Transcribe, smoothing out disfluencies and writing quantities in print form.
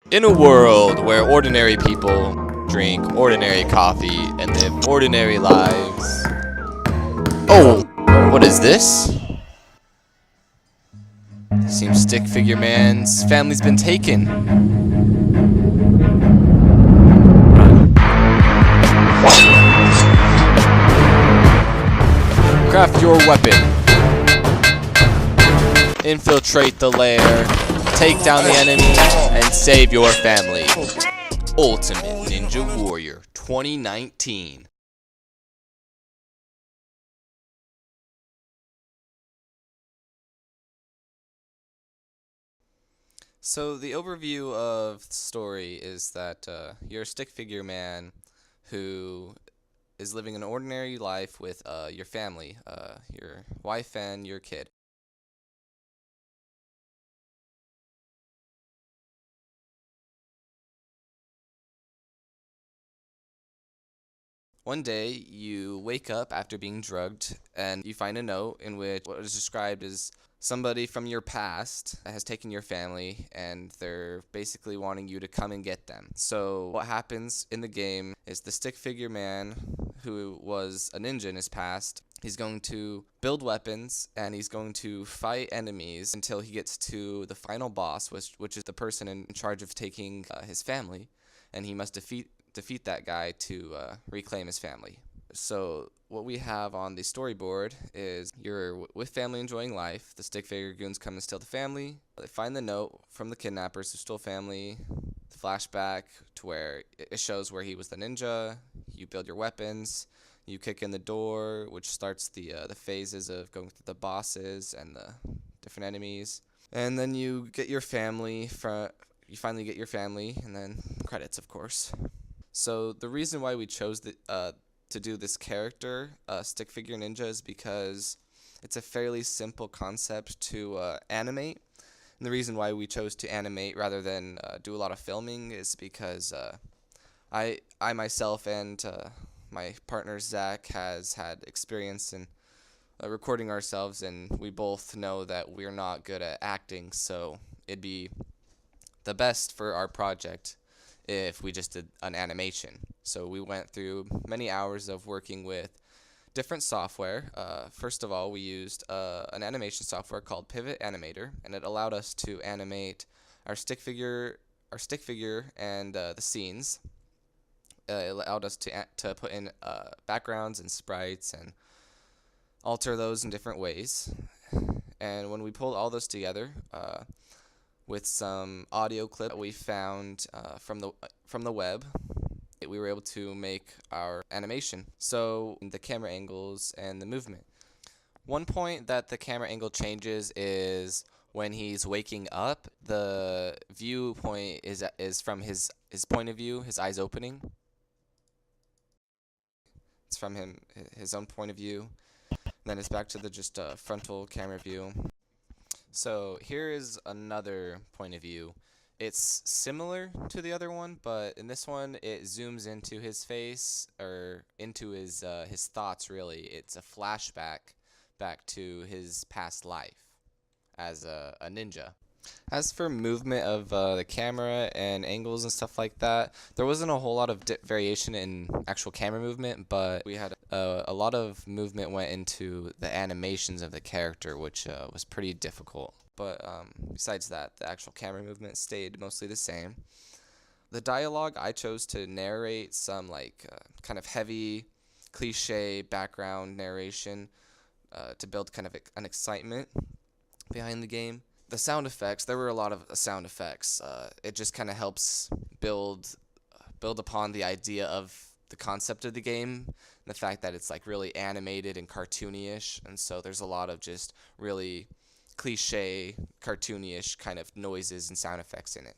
In a world where ordinary people drink ordinary coffee and live ordinary lives. Oh, what is this? Seems Stick Figure Man's family's been taken. Craft your weapon. Infiltrate the lair. Take down the enemy and save your family. Ultimate Ninja Warrior 2019. So the overview of the story is that you're a stick figure man who is living an ordinary life with your family, your wife and your kid. One day, you wake up after being drugged, and you find a note in which what is described as somebody from your past has taken your family, and they're basically wanting you to come and get them. So what happens in the game is the stick figure man, who was a ninja in his past, he's going to build weapons, and he's going to fight enemies until he gets to the final boss, which is the person in charge of taking his family, and he must defeat that guy to reclaim his family. So what we have on the storyboard is you're with family enjoying life. The stick figure goons come and steal the family. They find the note from the kidnappers who stole family. The flashback to where it shows where he was the ninja. You build your weapons. You kick in the door, which starts the phases of going through the bosses and the different enemies. And then you get your family. You finally get your family, and then credits, of course. So the reason why we chose to do this character, Stick Figure Ninja, is because it's a fairly simple concept to animate. And the reason why we chose to animate rather than do a lot of filming is because I myself and my partner Zach has had experience in recording ourselves, and we both know that we're not good at acting, so it'd be the best for our project if we just did an animation. So we went through many hours of working with different software. First of all, we used an animation software called Pivot Animator, and it allowed us to animate our stick figure and the scenes. It allowed us to put in backgrounds and sprites and alter those in different ways. And when we pulled all those together, with some audio clip we found from the web, we were able to make our animation. So the camera angles and the movement. One point that the camera angle changes is when he's waking up. The viewpoint is from his point of view, his eyes opening. It's from his own point of view. Then it's back to the just frontal camera view. So here is another point of view. It's similar to the other one, but in this one it zooms into his face, or into his thoughts really. It's a flashback back to his past life as a ninja. As for movement of the camera and angles and stuff like that, there wasn't a whole lot of variation in actual camera movement, but we had a lot of movement went into the animations of the character, which was pretty difficult. But besides that, the actual camera movement stayed mostly the same. The dialogue, I chose to narrate some kind of heavy, cliche background narration to build kind of an excitement behind the game. The sound effects, there were a lot of sound effects. It just kind of helps build upon the idea of the concept of the game, and the fact that it's like really animated and cartoony-ish, and so there's a lot of just really cliche, cartoony-ish kind of noises and sound effects in it.